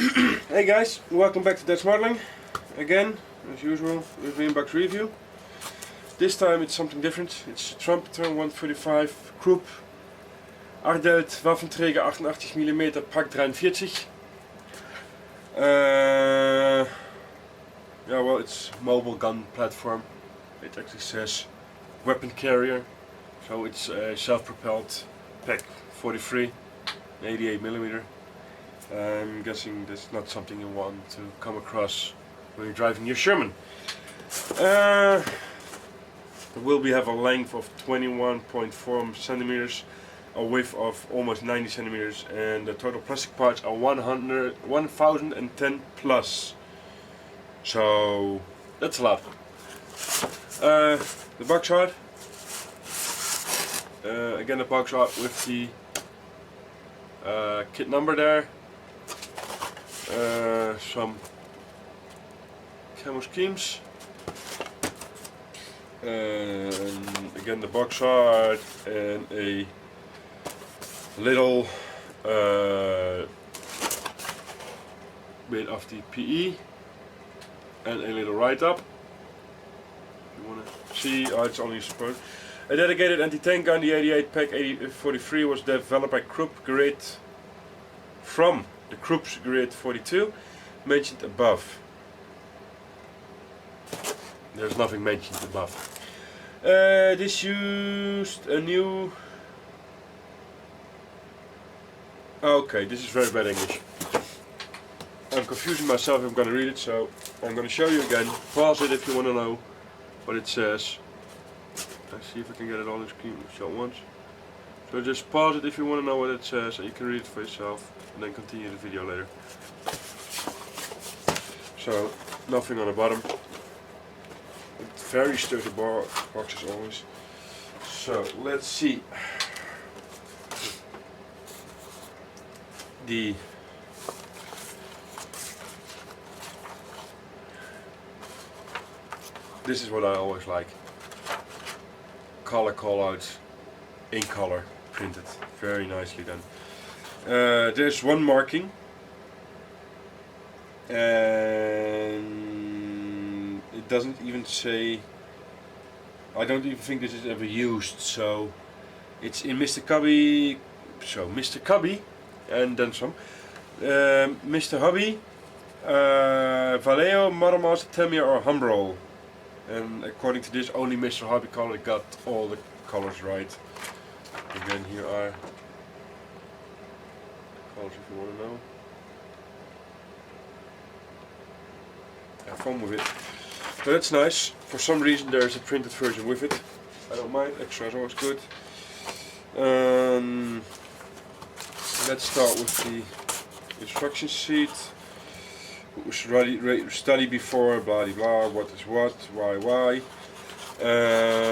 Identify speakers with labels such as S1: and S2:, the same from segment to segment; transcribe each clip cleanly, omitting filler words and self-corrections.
S1: Hey guys, welcome back to Dutch Modeling. Again, as usual, with an inbox review. This time it's something different. It's a Trumpeter 145 Krupp Ardelt Waffenträger 88mm PAK-43. Yeah, well, it's mobile gun platform. It actually says weapon carrier, so it's self-propelled PAK-43 88mm. I'm guessing that's not something you want to come across when you're driving your Sherman. It will have a length of 21.4 centimeters, a width of almost 90 centimeters, and the total plastic parts are 1010 plus. So that's a lot. The box art. Again, the box art with the kit number there. Some camo schemes, and again the box art, and a little bit of the PE, and a little write-up. You want to see? Oh, it's only supposed. A dedicated anti-tank gun, the 88 PAK-43, was developed by Krupp Grid from the Krupp's Grid 42, mentioned above. There's nothing mentioned above. This used a new... Okay, this is very bad English. I'm confusing myself if I'm going to read it, so I'm going to show you again. Pause it if you want to know what it says. Let's see if I can get it on the screen show once. So just pause it if you want to know what it says, and you can read it for yourself, and then continue the video later. So, nothing on the bottom. Very sturdy box as always. So, let's see. This is what I always like. Color callouts in color, printed, very nicely done. There's one marking, and it doesn't even say. I don't even think this is ever used. So it's in Mr. Cubby. So Mr. Cubby, and then some. Mr. Hobby, Vallejo, Mother Master, Tamiya, or Humbrol. And according to this, only Mr. Hobby color got all the colors right. Again, here are colors if you want to know. Have fun with it. So that's nice. For some reason there's a printed version with it. I don't mind, extra is always good. Let's start with the instruction sheet. Study before, blah blah, what is what, why.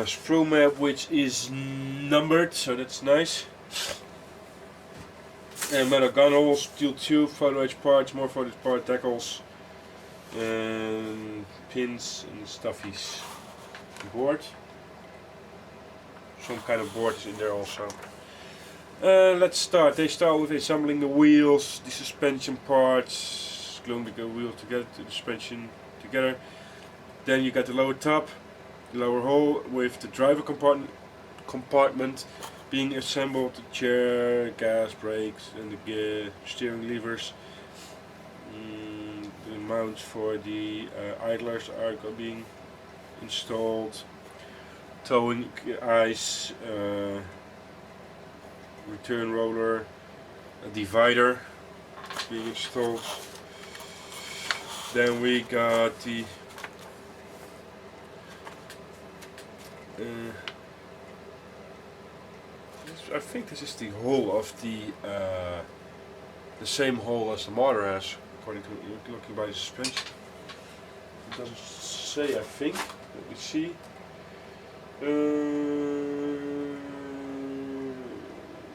S1: Sprue map, which is numbered, so that's nice. And metal gun holes, steel tube, photo edge parts, more photo edge part decals, and pins and stuffies. Board. Some kind of board is in there also. Let's start. They start with assembling the wheels, the suspension parts, gluing the wheel together to the suspension together. Then you got the lower top, the lower hull with the driver compartment being assembled, the chair, gas, brakes, and the steering levers. The mounts for the idlers are being installed. Towing eyes, return roller, a divider being installed. Then we got the I think this is the hull of the same hull as the motor has, according to looking by the suspension. It doesn't say, I think. Let me see.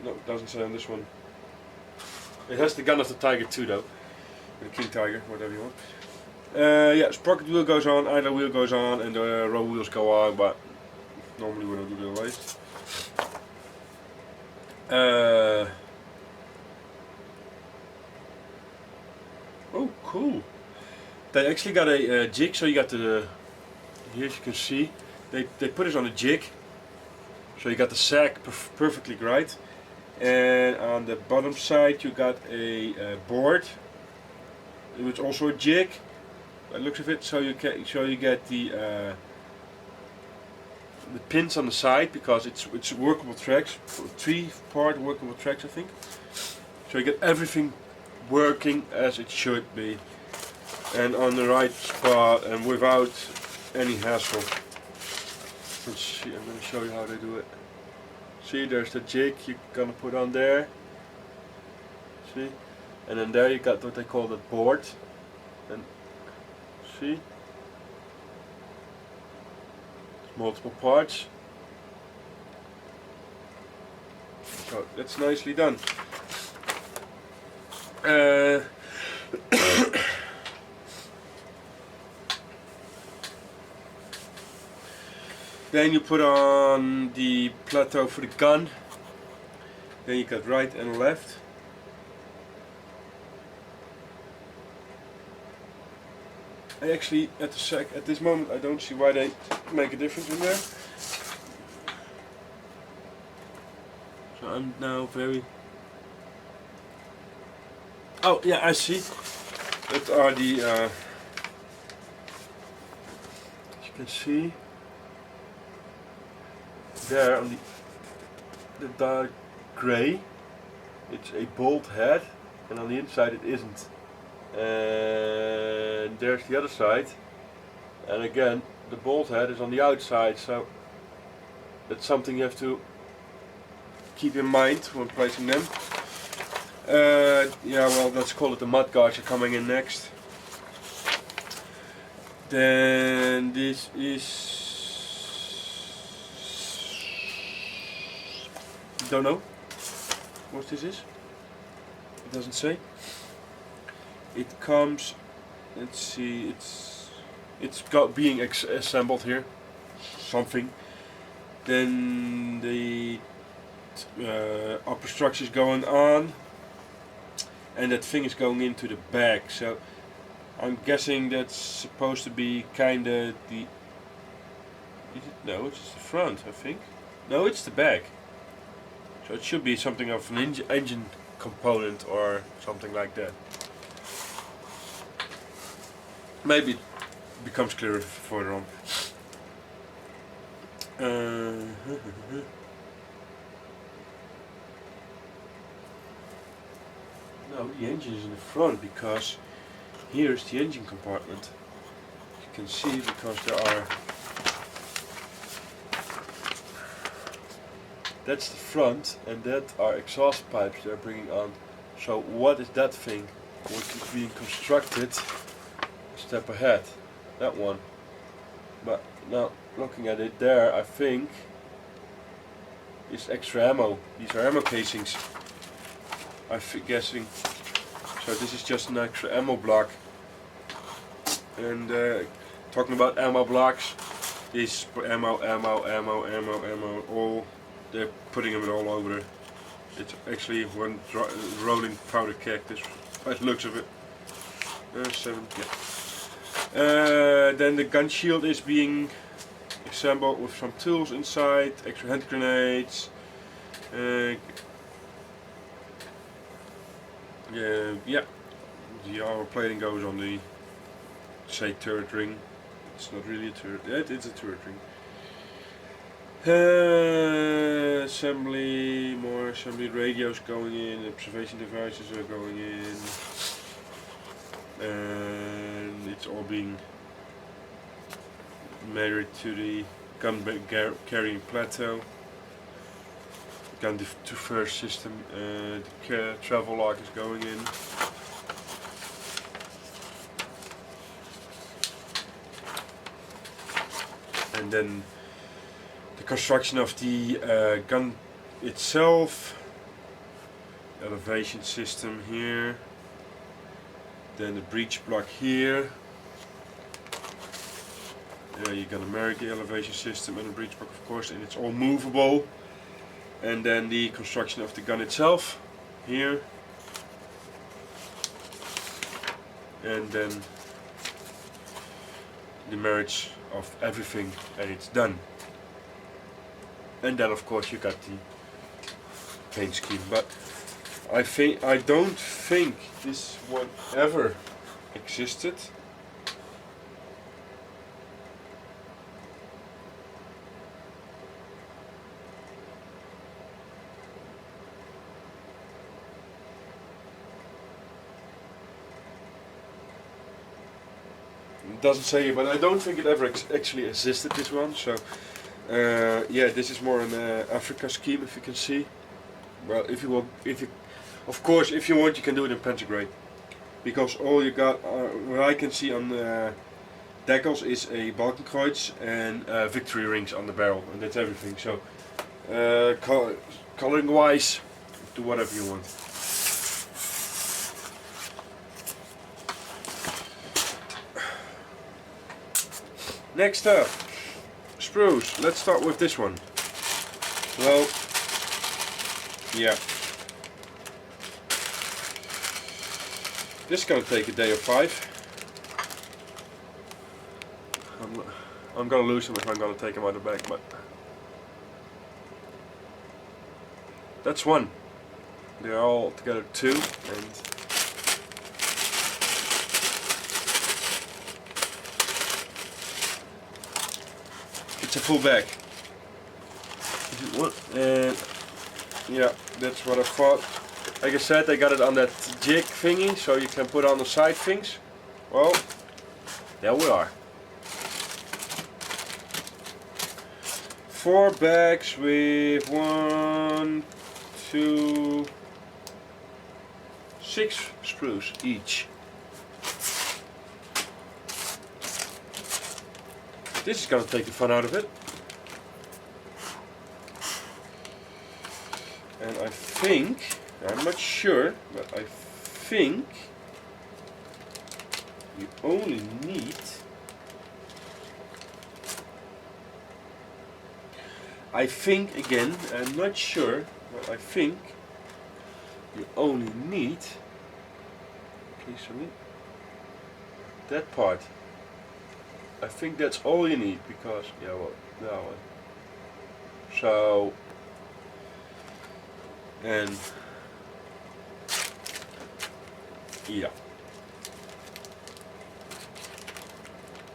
S1: No, it doesn't say on this one. It has the gun of the Tiger too, though. The King Tiger, whatever you want. Yeah, sprocket wheel goes on, idler wheel goes on, and the row wheels go on, but normally we don't do the otherwise. Oh, cool. They actually got a jig, so you got the, here as you can see, they put it on a jig, so you got the sag perfectly right, and on the bottom side you got a board, which also a jig, by the looks of it, so you get the pins on the side, because it's workable tracks, 3-part workable tracks I think, so you get everything working as it should be, and on the right spot and without any hassle. Let's see, I'm going to show you how they do it. See, there's the jig you're going to put on there, see, and then there you got what they call the board, and see, multiple parts, so that's nicely done. Then you put on the plateau for the gun, then you got right and left. I actually, at this moment, I don't see why they make a difference in there. So I'm now very... Oh yeah, I see. That are the... as you can see, there on the dark grey, it's a bolt head, and on the inside it isn't. And there's the other side, and again the bolt head is on the outside, so that's something you have to keep in mind when placing them. Yeah, well, let's call it the mud guards are coming in next. Then this is... don't know what this is. It doesn't say. It comes. Let's see. It's got being assembled here. Something. Then the upper structure is going on, and that thing is going into the back. So I'm guessing that's supposed to be kinda the. Is it? No, it's the front. I think. No, it's the back. So it should be something of an engine component or something like that. Maybe it becomes clearer further on. No, the engine is in the front, because here's the engine compartment. You can see, because there are... That's the front, and that are exhaust pipes they're bringing on. So what is that thing? Which is being constructed a step ahead. That one. But now looking at it there, I think is extra ammo. These are ammo casings, I'm guessing. So this is just an extra ammo block. And talking about ammo blocks, these ammo, all. They're putting them all over there. It's actually one rolling powder keg, this by the looks of it. 7, yeah. Then the gun shield is being assembled with some tools inside, extra hand grenades. Yeah, the armor plating goes on the, say, turret ring. It's not really a turret, it's a turret ring. Assembly, more assembly, radios going in, observation devices are going in, and it's all being married to the gun carrying plateau, gun defer system, the travel lock is going in. And then the construction of the gun itself, elevation system here, then the breech block here. You're gonna marry the elevation system and the breech block, of course, and it's all movable. And then the construction of the gun itself here. and then the marriage of everything, and it's done. And then of course you got the paint scheme, but I don't think this one ever existed. It doesn't say, but I don't think it ever actually existed, this one. So yeah, this is more an Africa scheme, if you can see. Well, if you of course, if you want, you can do it in pentagrade, because all you got, what I can see on the decals, is a Balkenkreuz and victory rings on the barrel, and that's everything. So coloring wise, do whatever you want. Next up, sprues. Let's start with this one. Well, yeah. This is gonna take a day or 5. I'm gonna lose them if I'm gonna take them out of the bag, but that's one. They're all together 2, and it's a full bag. And yeah, that's what I thought. Like I said, I got it on that jig thingy, so you can put on the side things. Well, there we are. 4 bags with 1, 2, 6 sprues each. This is gonna take the fun out of it. And I think, I'm not sure, but I think you only need, again, I'm not sure, but I think you only need, please show me, that part. I think that's all you need, because, yeah, well, that one. So, and yeah,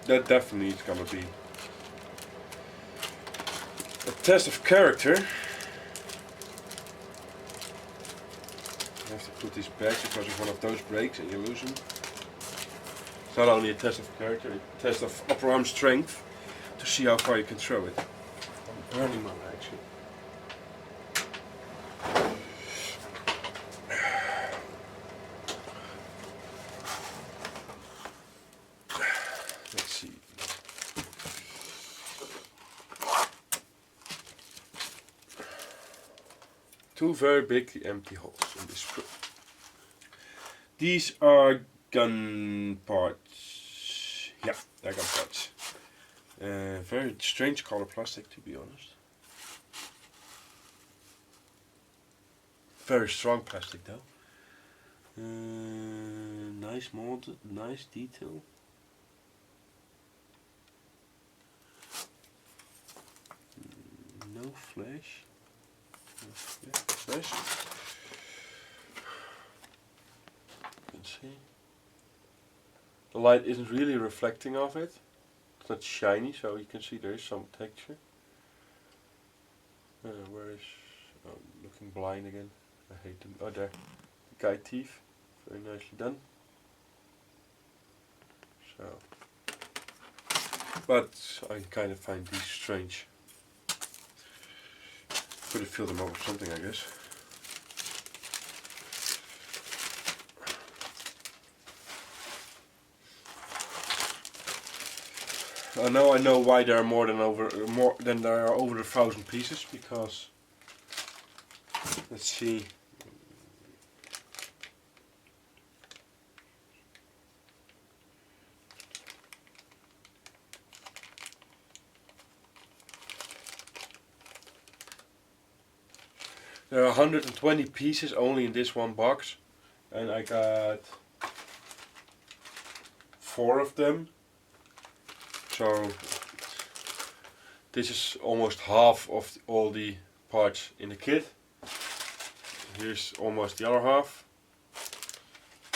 S1: that definitely is gonna be a test of character. You have to put these back, because if one of those breaks and you lose them. It's not only a test of character, it's a test of upper arm strength, to see how far you can throw it. I'm burning my actually. Let's see. Two very big empty holes in this screw. These are gun parts. Yeah, they're gun parts. Very strange color plastic, to be honest. Very strong plastic though. Nice molded, nice detail. No flash. Yeah, flash. You can see. The light isn't really reflecting off it. It's not shiny, so you can see there is some texture. Where is... Oh, I'm looking blind again. I hate them. Oh, there. The guide teeth. Very nicely done. So... But I kind of find these strange. Could have filled them up with something, I guess. I know why there are more than there are over 1,000 pieces, because let's see. There are 120 pieces only in this one box, and I got 4 of them. So this is almost half of all the parts in the kit. Here's almost the other half.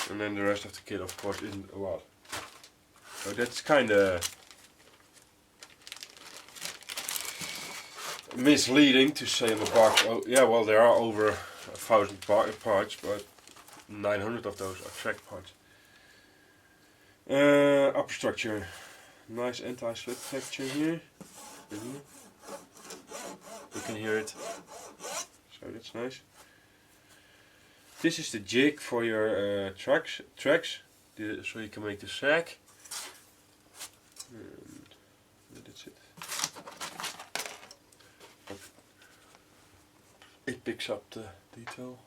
S1: And then the rest of the kit of course isn't a lot. So that's kinda misleading to say on the box, oh yeah, well there are over 1,000 parts, but 900 of those are track parts. Upper structure, nice anti-slip texture here. You can hear it, so that's nice. This is the jig for your tracks, so you can make the sack. And that's it. It picks up the detail.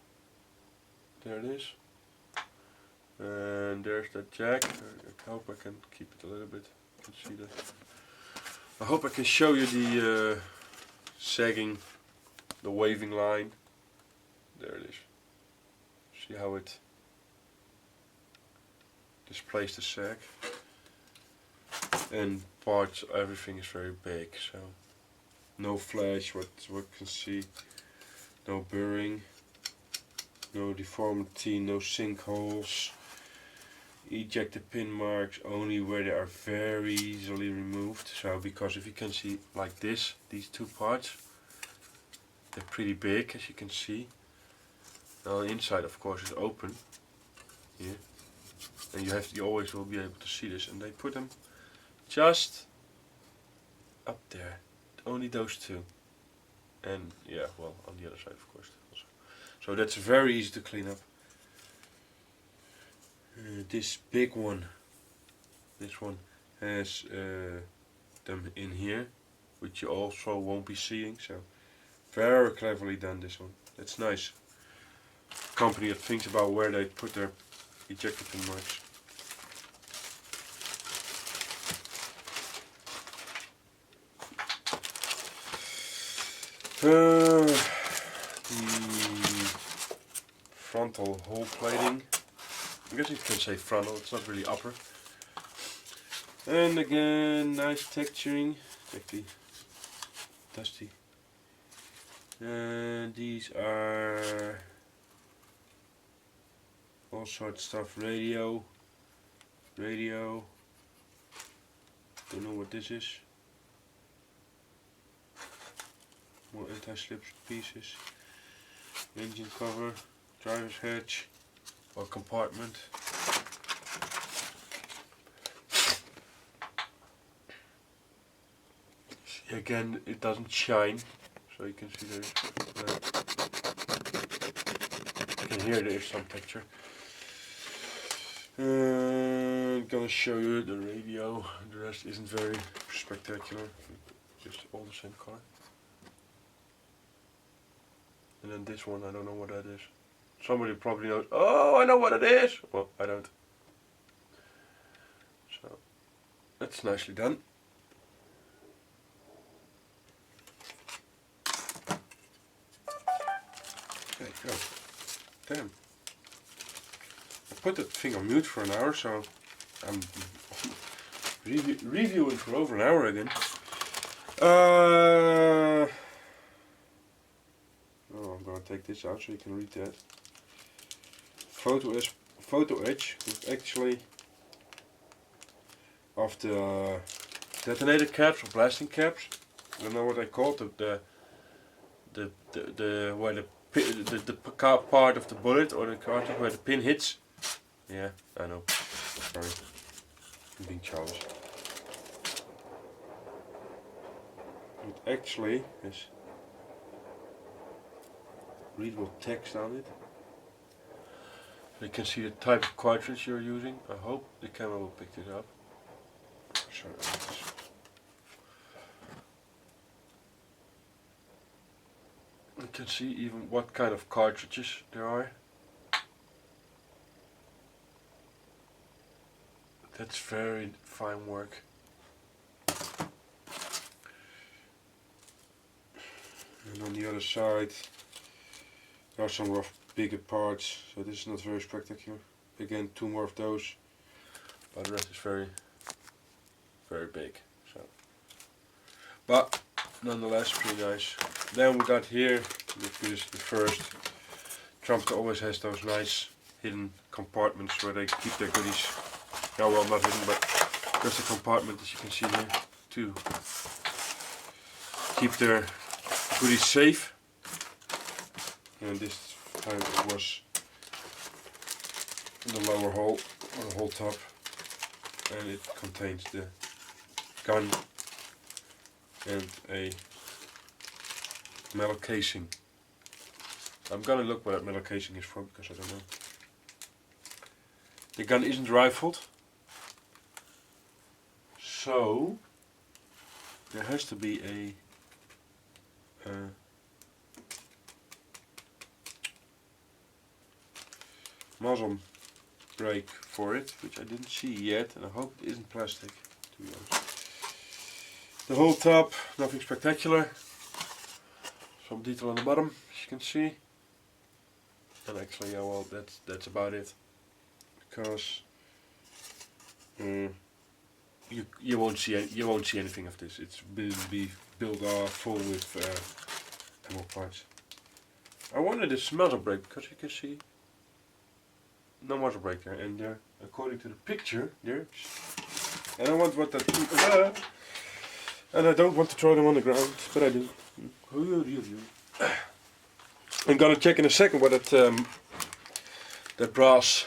S1: There it is. And there's the jack. I hope I can keep it a little bit. You can see that. I hope I can show you the sagging, the waving line. There it is. See how it displays the sag. And parts, everything is very big, so no flash, what you can see, no burring, no deformity, no sinkholes, ejected pin marks only where they are very easily removed. So because if you can see like this, these two parts, they're pretty big as you can see. Now the inside of course is open here, and you always will be able to see this, and they put them just up there, only those two, and yeah, well on the other side of course also. So that's very easy to clean up. This big one, this one has them in here, which you also won't be seeing, so very cleverly done this one. That's nice. Company that thinks about where they put their ejector pin marks. The frontal hole plating. I guess you can say frontal, it's not really upper. And again, nice texturing. It's actually dusty. And these are all sorts of stuff. Radio. Don't know what this is. More anti-slip pieces. Engine cover, driver's hatch or compartment. Again, it doesn't shine, so you can see there's. You can hear there is some texture. I'm gonna show you the radio. The rest isn't very spectacular. Just all the same color. And then this one, I don't know what that is. Somebody probably knows. Oh, I know what it is! Well, I don't. So, that's nicely done. There you go. Damn. I put that thing on mute for an hour, so I'm reviewing for over an hour again. Oh, I'm gonna take this out so you can read that. Photo etch with actually of the detonator caps or blasting caps. I don't know what they call it. Where the part of the bullet or the cartridge where the pin hits. Yeah, I know. Sorry, I'm being childish. It actually has readable text on it. You can see the type of cartridge you're using. I hope the camera will pick this up. Sorry. You can see even what kind of cartridges there are. That's very fine work. And on the other side there are some rough bigger parts, so this is not very spectacular. Again, two more of those. but the rest is very big. So, but nonetheless, pretty nice. Then we got here, which is the first. Trumpeter always has those nice hidden compartments where they keep their goodies. Yeah, well, not hidden, but there's a compartment, as you can see here, to keep their goodies safe. And this time it was in the lower hole, or the whole top, and it contains the gun and a metal casing. I'm gonna look what that metal casing is for, because I don't know. The gun isn't rifled, so there has to be a muzzle brake for it, which I didn't see yet, and I hope it isn't plastic, to be honest. The whole top, nothing spectacular. Some detail on the bottom, as you can see. And actually, yeah, well, that's about it. Because you won't see anything of this. It's be built full with ammo parts. I wanted this muzzle brake because you can see no muzzle brake there, and there, according to the picture, there. And I want what that. And I don't want to throw them on the ground, but I do. I'm gonna check in a second what that brass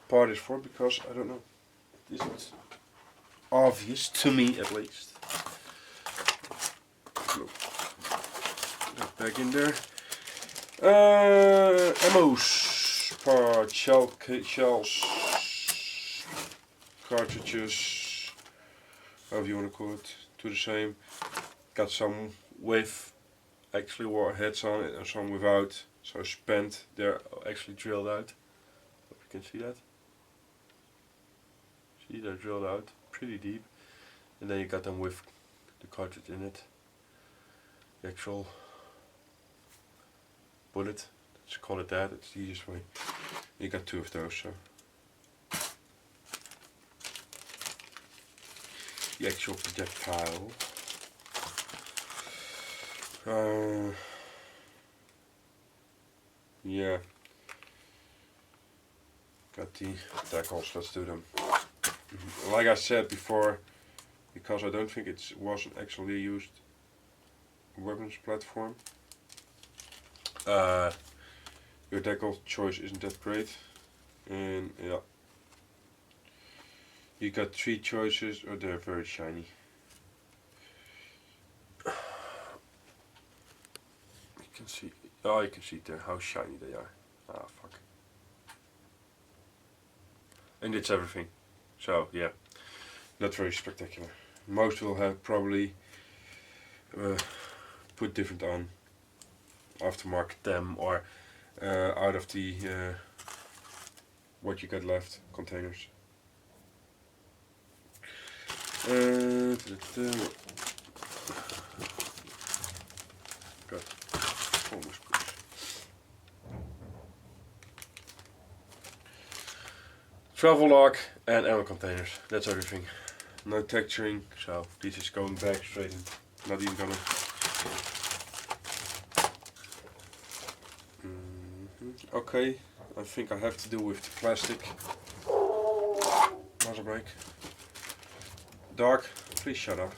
S1: part is for, because I don't know. It isn't obvious to me, at least. Look. Back in there. Ammos, parts, shells, cartridges, however you want to call it, to the same. Got some with actually warheads on it and some without, so spent. They're actually drilled out. Hope you can see that. See, they're drilled out pretty deep, and then you got them with the cartridge in it. The actual bullet, let's call it that. It's the easiest way. You got two of those, so the actual projectile. Yeah, got the tackles, let's do them. Like I said before, because I don't think it wasn't actually a used weapons platform, your tackle choice isn't that great, and yeah, you got three choices, or they're very shiny. You can see, oh, you can see there how shiny they are. Ah, fuck. And it's everything. So yeah, not very spectacular. Most will have probably put different on, aftermarket them, or out of the what you got left containers. Got almost good. Travel log and ammo containers. That's everything. No texturing, so this is going back straight in. Not even gonna. Okay, I think I have to do with the plastic muzzle brake. Dark, please shut up.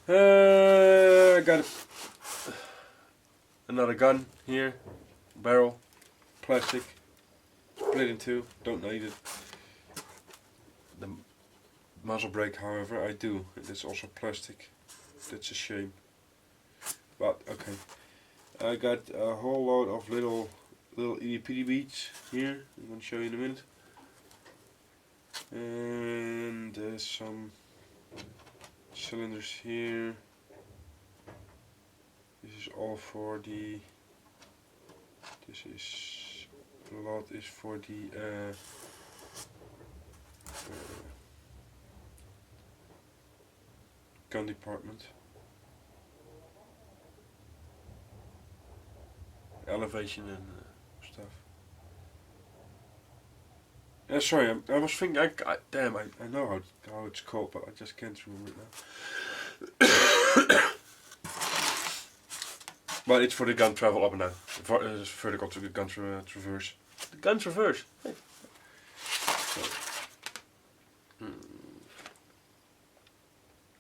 S1: I got another gun here, barrel, plastic, split in two, don't need it. The muzzle brake, however, I do. It's also plastic. That's a shame. But okay. I got a whole load of little itty bitty beads here. I'm going to show you in a minute. And there's some cylinders here. This is all for the. This is a lot is for the. Gun department. Elevation and stuff. Sorry, I was thinking. Damn, I know how it's called, but I just can't remember it now. But it's for the gun travel up and down. Vertical to the gun traverse. The gun traverse. Hey. So,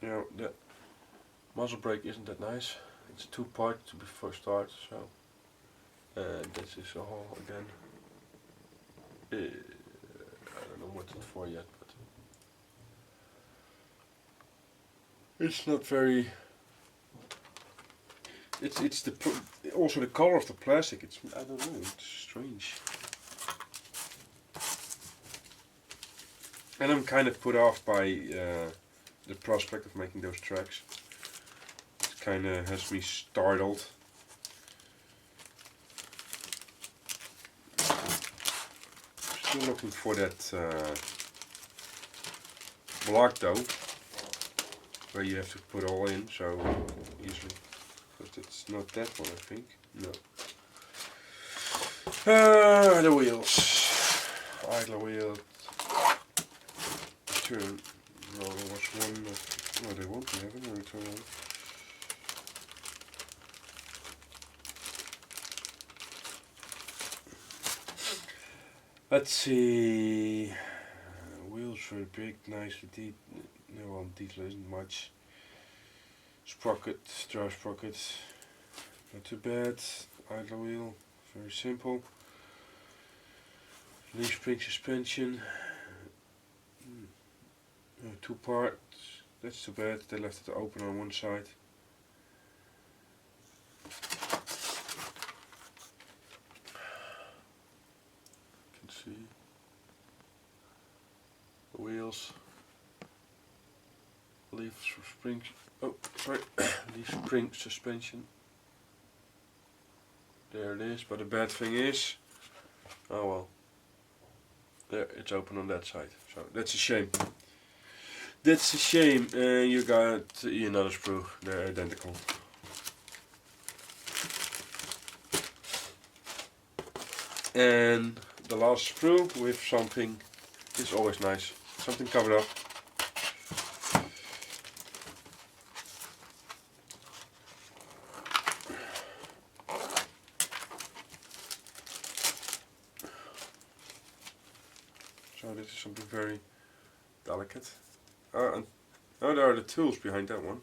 S1: you know, the muzzle brake isn't that nice. It's a 2-part before start, so this is a hole again. I don't know what it's for yet, but it's not very. It's also the color of the plastic. It's, I don't know. It's strange. And I'm kind of put off by the prospect of making those tracks. It kind of has me startled. Still looking for that block though, where you have to put all in so easily. But it's not that one, I think. No. The wheels. Idler wheel. Turn. No, there was one. No, they won't have it. No, turn on. Let's see. Wheels very big, nicely no, detail isn't much. Sprocket, drive sprocket, not too bad. Idler wheel, very simple. Leaf spring suspension, 2 parts. That's too bad. They left it open on one side. You can see the wheels. Leaf spring. Oh, sorry. Leaf spring suspension. There it is. But the bad thing is, oh well. There, it's open on that side. So that's a shame. That's a shame. You got another sprue. They're identical. And the last sprue with something is always nice. Something covered up. So this is something very delicate. And there are the tools behind that one.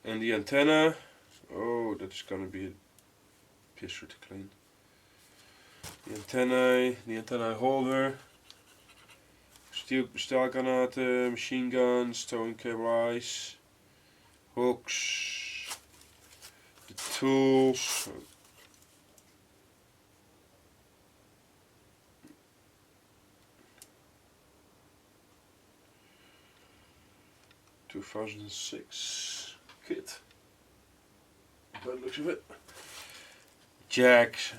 S1: And the antenna, oh, that's gonna be a pisser to clean. The antenna holder, steel granaten, machine guns, towing cable eyes, hooks, the tools. 2006 kit. By the looks of it. Jacks.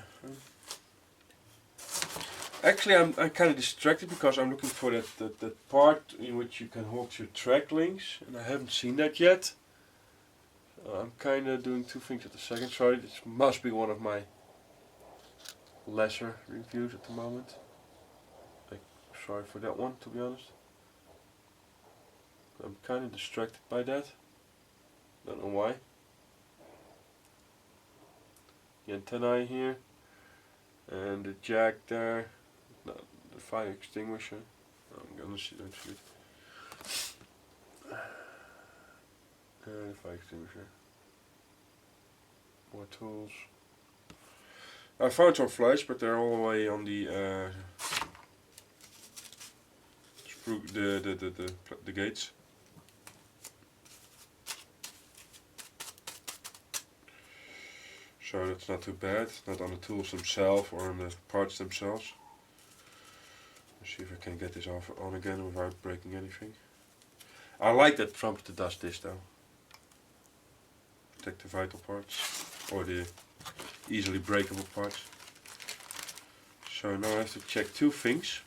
S1: Actually, I'm kind of distracted because I'm looking for that part in which you can hold your track links, and I haven't seen that yet. So I'm kind of doing 2 things at the second. Sorry, this must be one of my lesser reviews at the moment. Sorry for that one, to be honest. I'm kind of distracted by that. Don't know why. The antennae here, and the jack there, no, the fire extinguisher. I'm gonna see that shit. And the fire extinguisher. More tools. I found some flies, but they're all the way on the sprue, the gates. So that's not too bad, not on the tools themselves or on the parts themselves. Let's see if I can get this off on again without breaking anything. I like that Trumpeter does this though. Protect the vital parts, or the easily breakable parts. So now I have to check 2 things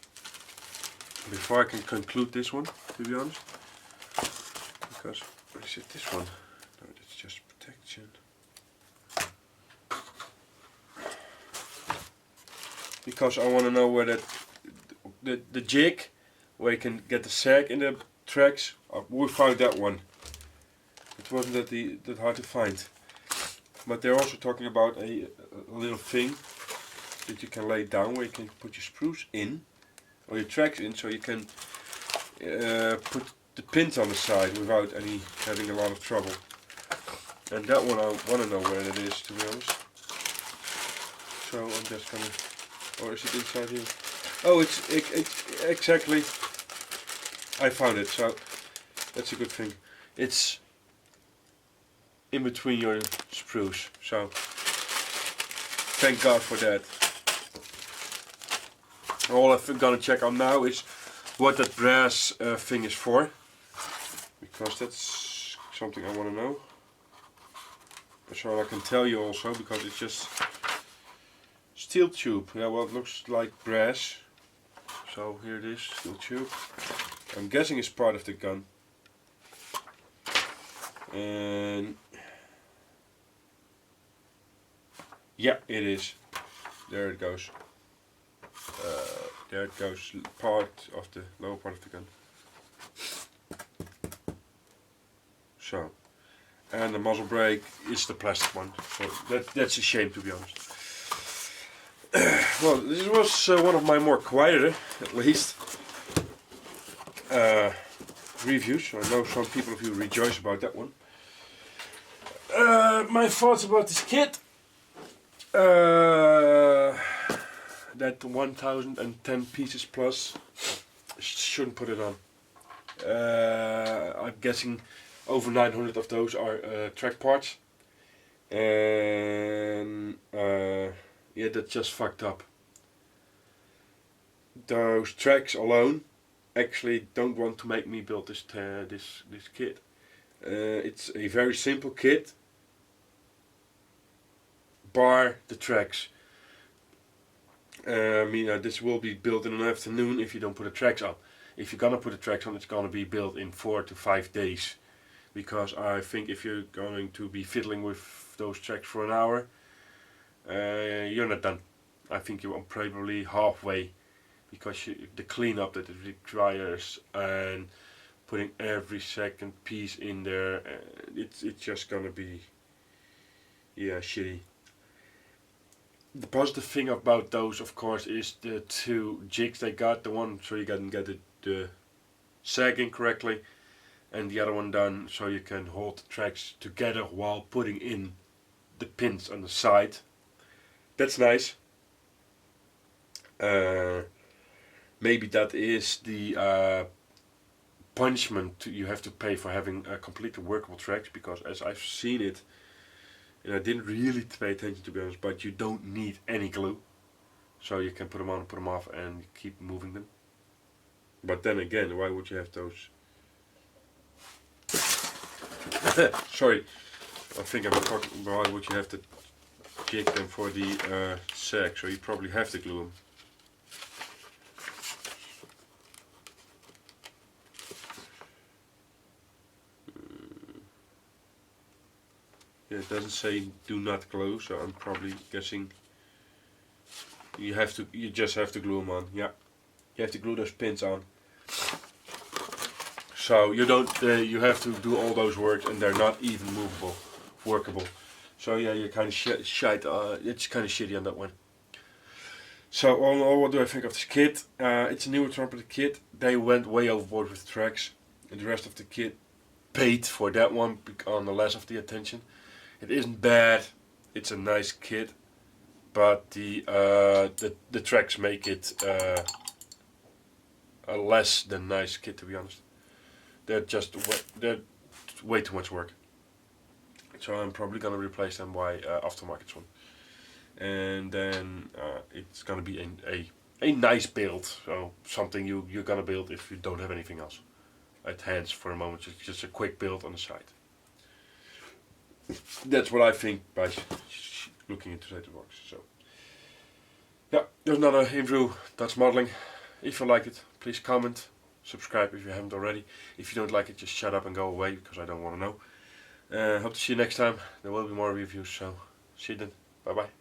S1: before I can conclude this one, to be honest. Because, what is it, this one? No, that's just protection. because I want to know where the jig, where you can get the sag in the tracks. We found that one. It wasn't that hard to find. But they're also talking about a little thing that you can lay down, where you can put your sprues in, or your tracks in, so you can put the pins on the side without having a lot of trouble. And that one I want to know where it is, to be honest. So I'm just gonna, or is it inside here? Oh, it's exactly. I found it, so that's a good thing. It's in between your sprues, so thank God for that. All I'm gonna check on now is what that brass thing is for, because that's something I want to know. So I can tell you also, because it's just steel tube. Yeah, well, it looks like brass. So here it is, steel tube. I'm guessing it's part of the gun. And yeah, it is. There it goes. There it goes, part of the lower part of the gun. So, and the muzzle brake is the plastic one. So that's a shame, to be honest. Well, this was one of my more quieter, at least, reviews. I know some people of you rejoice about that one. My thoughts about this kit. That 1010 pieces plus, shouldn't put it on. I'm guessing over 900 of those are track parts. And yeah, that's just fucked up. Those tracks alone actually don't want to make me build this kit. It's a very simple kit, bar the tracks. This will be built in an afternoon if you don't put the tracks on. If you're gonna put the tracks on, it's gonna be built in 4 to 5 days. Because I think if you're going to be fiddling with those tracks for an hour, you're not done. I think you're probably halfway, because the cleanup that it requires and putting every second piece in there, it's just gonna be, yeah, shitty. The positive thing about those, of course, is the 2 jigs they got. The one so you can get the sagging correctly, and the other one done so you can hold the tracks together while putting in the pins on the side. That's nice. Maybe that is the punishment you have to pay for having completely workable tracks, because as I've seen it, and I didn't really pay attention, to be honest, but you don't need any glue. So you can put them on and put them off and keep moving them. But then again, why would you have those? Sorry, I think I'm talking, why would you have to jig them for the sag? So you probably have to glue them. Yeah, it doesn't say do not glue, so I'm probably guessing you just have to glue them on. Yeah, you have to glue those pins on. So you don't, you have to do all those works, and they're not even movable, workable. So yeah, you're kind of shite. It's kind of shitty on that one. So all in all, what do I think of this kit? It's a newer Trumpeter kit. They went way overboard with the tracks, and the rest of the kit paid for that one on the less of the attention. It isn't bad. It's a nice kit, but the tracks make it a less than nice kit, to be honest. They're way too much work. So I'm probably gonna replace them by aftermarket one, and then it's gonna be a nice build. So something you're gonna build if you don't have anything else at hand for a moment. Just a quick build on the side. That's what I think by looking into the box. So yeah, there's another review Dutch modeling. If you like it, please comment, subscribe if you haven't already. If you don't like it, just shut up and go away, because I don't want to know. Hope to see you next time. There will be more reviews, so see you then. Bye bye.